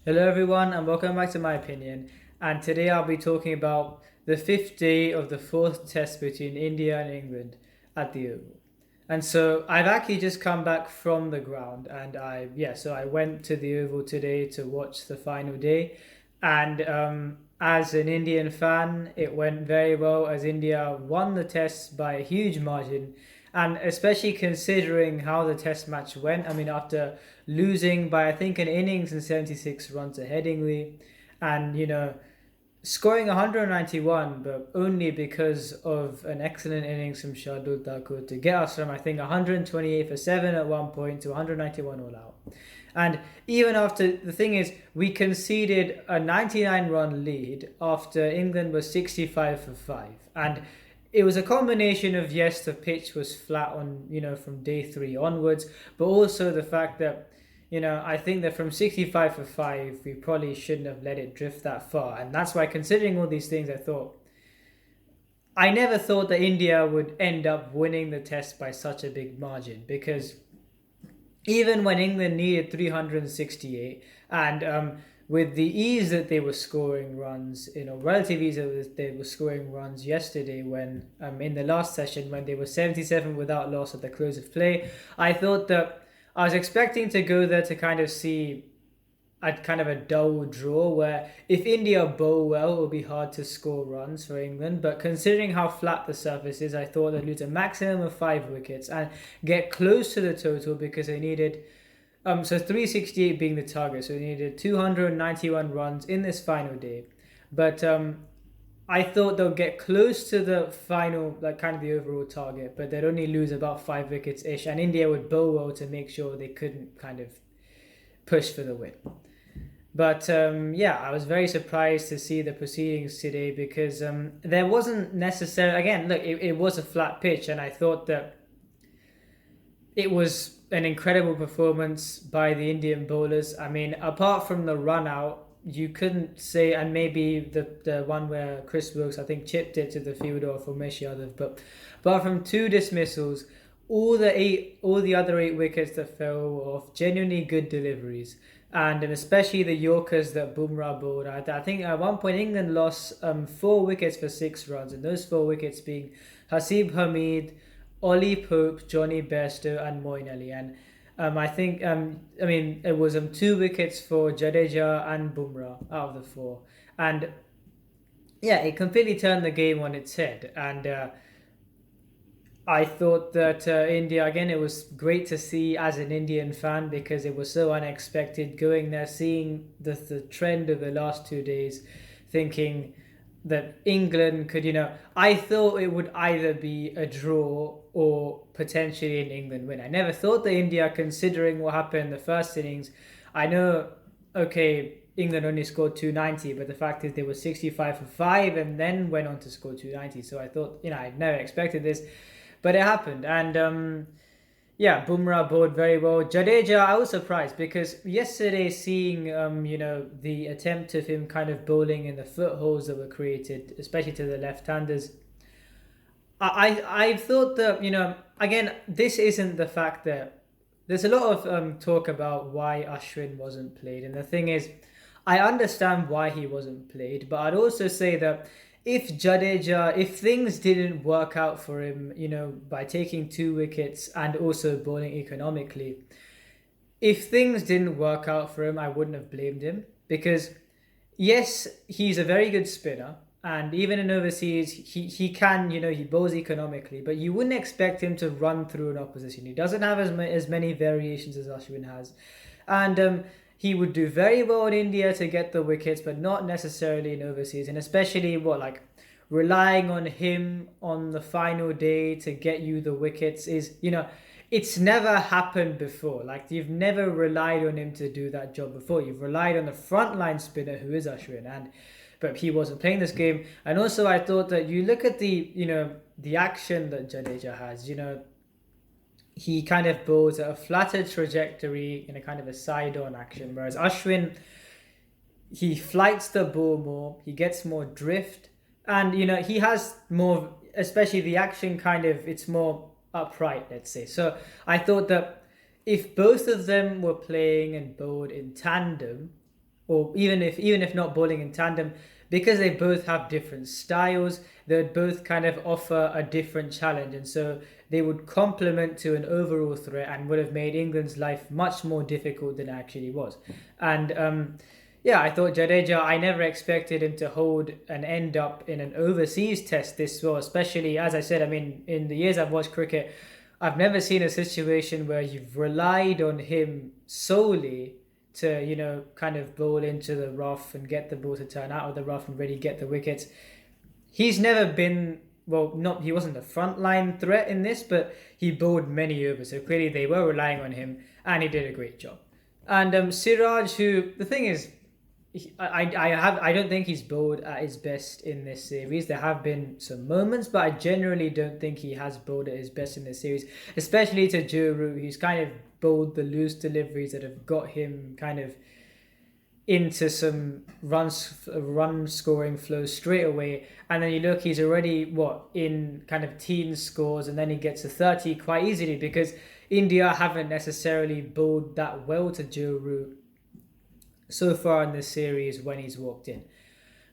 Hello, everyone, and welcome back to my opinion. And today I'll be talking about the fifth day of the fourth test between India and England at the Oval. And so I've actually just come back from the ground, and so I went to the Oval today to watch the final day. And as an Indian fan, it went very well as India won the test by a huge margin. And especially considering how the test match went, I mean, after losing by I think an innings and 76 runs to Headingley, and scoring 191, but only because of an excellent innings from Shardul Thakur to get us from I think 128 for 7 at one point to 191 all out. And even after, the thing is, we conceded a 99 run lead after England was 65 for 5. And it was a combination of, yes, the pitch was flat on, from day three onwards, but also the fact that, I think that from 65 for 5, we probably shouldn't have let it drift that far. And that's why, considering all these things, I never thought that India would end up winning the test by such a big margin, because even when England needed 368, and with the ease that they were scoring runs, relative ease that they were scoring runs yesterday, when in the last session when they were 77 without loss at the close of play, I thought that I was expecting to go there to kind of see a kind of a dull draw where if India bowl well, it will be hard to score runs for England. But considering how flat the surface is, I thought they'd lose a maximum of 5 wickets and get close to the total, because they needed 368 being the target, so they needed 291 runs in this final day. But I thought they'll get close to the final, like kind of the overall target, but they'd only lose about 5 wickets ish, and India would bowl well to make sure they couldn't kind of push for the win. But I was very surprised to see the proceedings today, because there wasn't necessarily, again, look, it was a flat pitch, and I thought that it was an incredible performance by the Indian bowlers. I mean, apart from the run out, you couldn't say, and maybe the one where Chris Wilkes, I think, chipped it to the fielder for Umesh Yadav, but apart from two dismissals, all the other 8 wickets that fell were off genuinely good deliveries, and especially the Yorkers that Bumrah bowled. I think at one point England lost 4 wickets for 6 runs, and those 4 wickets being Hasib Hamid, Ollie Pope, Johnny Bairstow, and Moeen Ali. And it was 2 wickets for Jadeja and Bumrah out of the four. And yeah, it completely turned the game on its head. And I thought that India, again, it was great to see as an Indian fan, because it was so unexpected going there, seeing the trend of the last 2 days, thinking that England could, I thought it would either be a draw or potentially an England win. I never thought that India, considering what happened in the first innings, I know, okay, England only scored 290, but the fact is they were 65 for 5 and then went on to score 290. So I thought, I'd never expected this, but it happened. And Bumrah bowled very well. Jadeja, I was surprised, because yesterday, seeing the attempt of him kind of bowling in the footholes that were created, especially to the left-handers, I thought that, again, this isn't the fact that there's a lot of talk about why Ashwin wasn't played, and the thing is, I understand why he wasn't played, but I'd also say that if things didn't work out for him, by taking 2 wickets and also bowling economically, if things didn't work out for him, I wouldn't have blamed him, because yes, he's a very good spinner, and even in overseas, he can, he bowls economically, but you wouldn't expect him to run through an opposition. He doesn't have as many variations as Ashwin has, and he would do very well in India to get the wickets, but not necessarily in overseas, and especially relying on him on the final day to get you the wickets is, it's never happened before. Like, you've never relied on him to do that job before. You've relied on the frontline spinner, who is Ashwin, but he wasn't playing this game. And also, I thought that you look at the action that Jadeja has. He kind of bowls at a flatter trajectory in a kind of a side-on action, whereas Ashwin, he flights the ball more, he gets more drift, and he has more, especially the action kind of, it's more upright, let's say. So I thought that if both of them were playing and bowled in tandem, or even if not bowling in tandem, because they both have different styles, they would both kind of offer a different challenge, and so they would complement to an overall threat and would have made England's life much more difficult than it actually was. And yeah, I thought Jadeja, I never expected him to hold and end up in an overseas test this well, especially as I said, I mean, in the years I've watched cricket, I've never seen a situation where you've relied on him solely to, kind of bowl into the rough and get the ball to turn out of the rough and really get the wickets. He's never been, well, not he wasn't a frontline threat in this, but he bowled many overs, so clearly they were relying on him, and he did a great job. And Siraj, who the thing is, I don't think he's bowled at his best in this series. There have been some moments, but I generally don't think he has bowled at his best in this series, especially to Joe Root, who's kind of bowled the loose deliveries that have got him kind of into some run scoring flow straight away. And then you look, he's already in kind of teen scores, and then he gets to 30 quite easily because India haven't necessarily bowled that well to Joe Root so far in this series when he's walked in.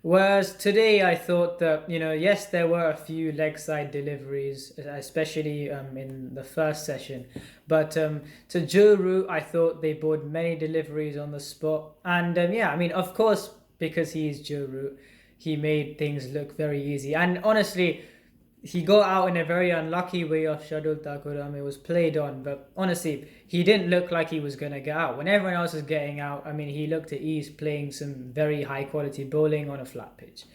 Whereas today I thought that, yes, there were a few leg side deliveries, especially in the first session. But to Joe Root, I thought they bowled many deliveries on the spot. And yeah, I mean, of course, because he's Joe Root, he made things look very easy. And honestly, he got out in a very unlucky way off Shardul Thakur. It was played on, but honestly, he didn't look like he was going to get out. When everyone else was getting out, I mean, he looked at ease playing some very high quality bowling on a flat pitch.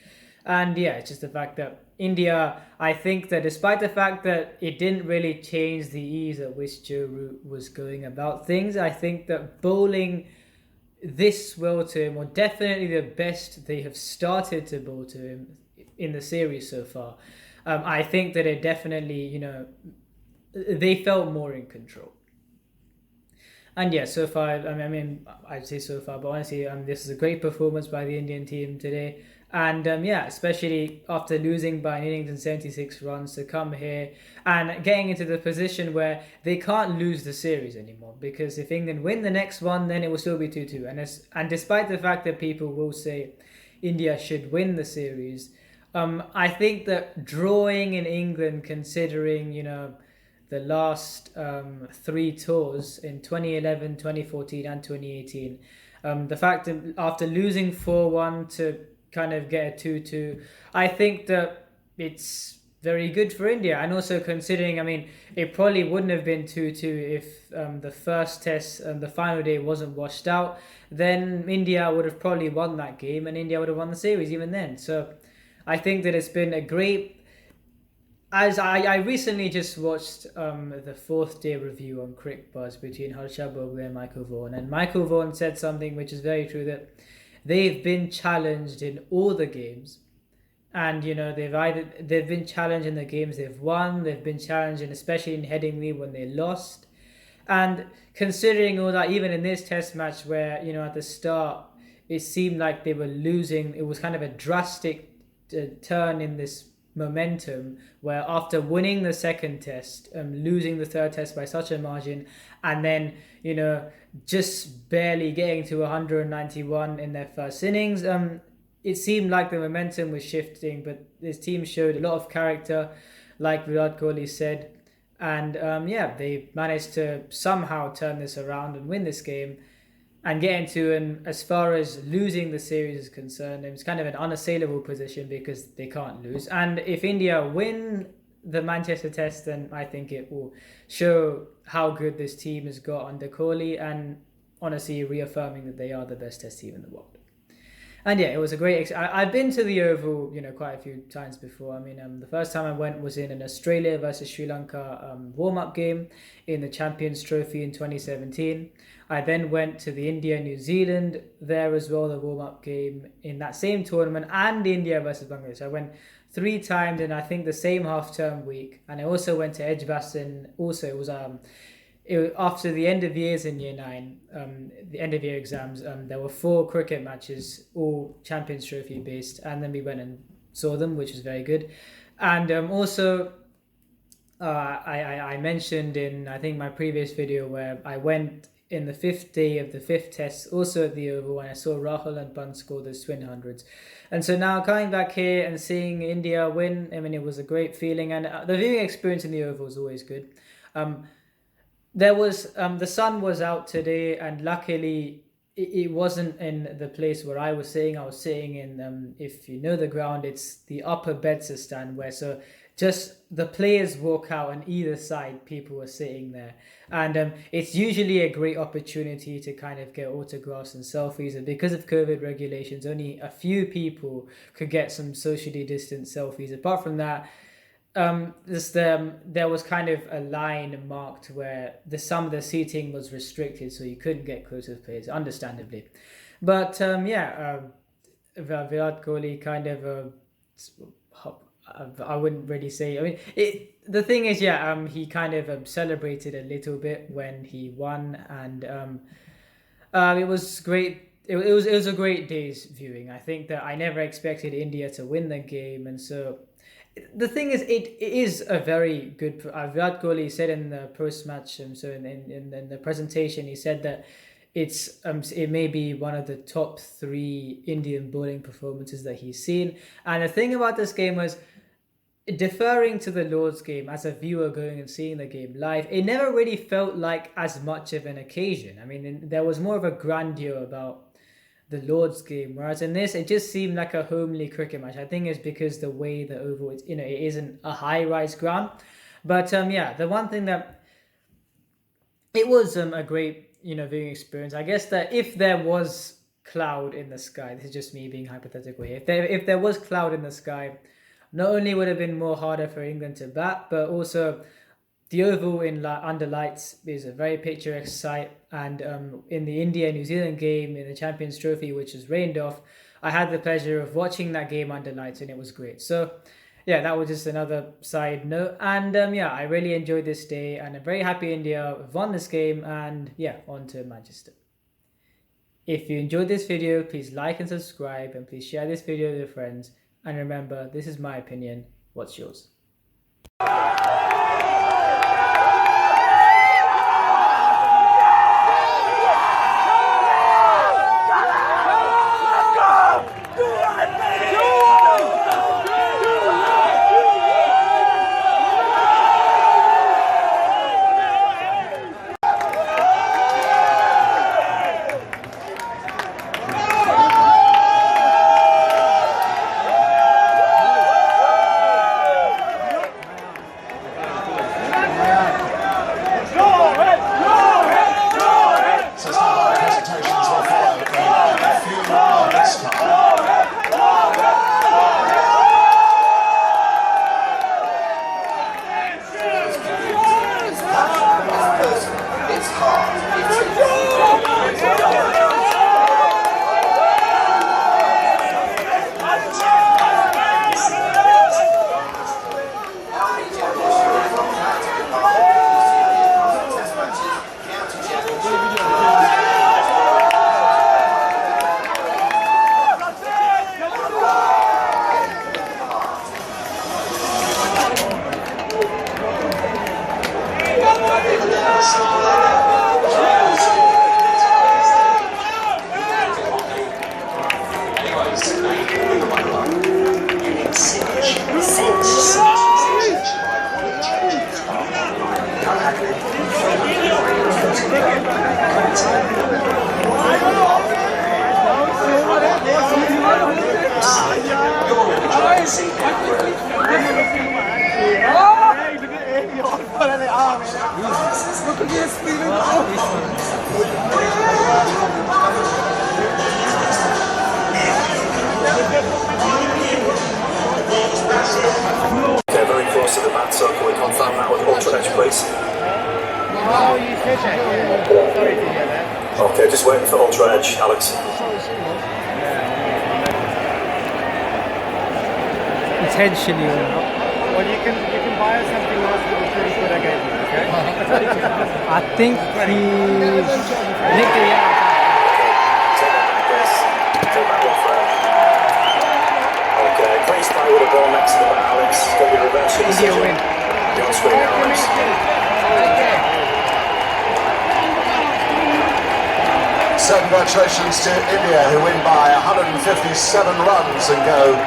And yeah, it's just the fact that India, I think that despite the fact that it didn't really change the ease at which Joe Root was going about things, I think that bowling this well to him, or definitely the best they have started to bowl to him in the series so far, I think that it definitely, they felt more in control. And yeah, so far, I mean, I'd say so far, but honestly, this is a great performance by the Indian team today. And yeah, especially after losing by an innings and 76 runs to come here and getting into the position where they can't lose the series anymore. Because if England win the next one, then it will still be 2-2. And despite the fact that people will say India should win the series, I think that drawing in England, considering, the last 3 tours in 2011, 2014 and 2018, the fact that after losing 4-1 to kind of get a 2-2, I think that it's very good for India. And also considering, I mean, it probably wouldn't have been 2-2 if the first test, the final day wasn't washed out, then India would have probably won that game and India would have won the series even then. So I think that it's been a great... As I recently just watched the 4th day review on Crick Buzz between Harsha Bhogle and Michael Vaughan. And Michael Vaughan said something which is very true, that they've been challenged in all the games. And, they've been challenged in the games they've won, they've been challenged, and especially in Headingley when they lost. And considering all that, even in this test match where, at the start, it seemed like they were losing, it was kind of a drastic turn in this momentum where after winning the second test, losing the third test by such a margin, and then just barely getting to 191 in their first innings, it seemed like the momentum was shifting, but this team showed a lot of character, like Virat Kohli said, and yeah, they managed to somehow turn this around and win this game and get into, and as far as losing the series is concerned, it's kind of an unassailable position because they can't lose. And if India win the Manchester Test, then I think it will show how good this team has got under Kohli, and honestly reaffirming that they are the best Test team in the world. And yeah, it was a great... I've been to the Oval, quite a few times before. I mean, the first time I went was in an Australia versus Sri Lanka warm-up game in the Champions Trophy in 2017. I then went to the India-New Zealand there as well, the warm-up game in that same tournament, and India versus Bangladesh. I went 3 times in, I think, the same half-term week. And I also went to Edgbaston. Also, it was after the end of years in year 9, the end of year exams, there were 4 cricket matches, all Champions Trophy based, and then we went and saw them, which was very good. And also, I mentioned in, I think, my previous video where I went in the fifth day of the fifth test, also at the Oval, when I saw Rahul and Pant score those twin hundreds. And so now coming back here and seeing India win, I mean, it was a great feeling, and the viewing experience in the Oval was always good. There was the sun was out today, and luckily it wasn't in the place where I was sitting. I was sitting in, if you know the ground, it's the upper Bedser stand, where so just the players walk out on either side, people were sitting there. And it's usually a great opportunity to kind of get autographs and selfies. And because of COVID regulations, only a few people could get some socially distant selfies. Apart from that, there was kind of a line marked where some of the seating was restricted, so you couldn't get close to players, understandably. But Virat Kohli kind of I wouldn't really say. I mean, the thing is, he kind of celebrated a little bit when he won, and it was great. It was a great day's viewing. I think that I never expected India to win the game, and so the thing is, it is a very good. Virat Kohli said in the post-match, so in the presentation, he said that it may be one of the top 3 Indian bowling performances that he's seen. And the thing about this game was, deferring to the Lord's game as a viewer going and seeing the game live, it never really felt like as much of an occasion. I mean, there was more of a grandeur about the Lord's game, whereas in this it just seemed like a homely cricket match. I think it's because the way the Oval, it isn't a high-rise ground. But the one thing that it was a great viewing experience. I guess that if there was cloud in the sky, this is just me being hypothetical here, if there was cloud in the sky, not only would it have been more harder for England to bat, but also the Oval under lights is a very picturesque sight. And in the India-New Zealand game in the Champions Trophy, which was rained off, I had the pleasure of watching that game under lights, and it was great. So yeah, that was just another side note. And I really enjoyed this day, and I'm very happy India won this game. And on to Manchester. If you enjoyed this video, please like and subscribe, and please share this video with your friends. And remember, this is my opinion. What's yours? Okay, very close to the bat, so can we confirm that with ultra edge, please? Okay, just waiting for ultra edge, Alex. Potentially or not. Well, you can buy us something nice with the pretty good I gave you, okay? I think he's nicked it out. Take that one for okay, please stay with the ball next to the bat, Alex. Got your reverse your decision. India win. You're on screen now, Alex. So congratulations to India, who win by 157 runs and go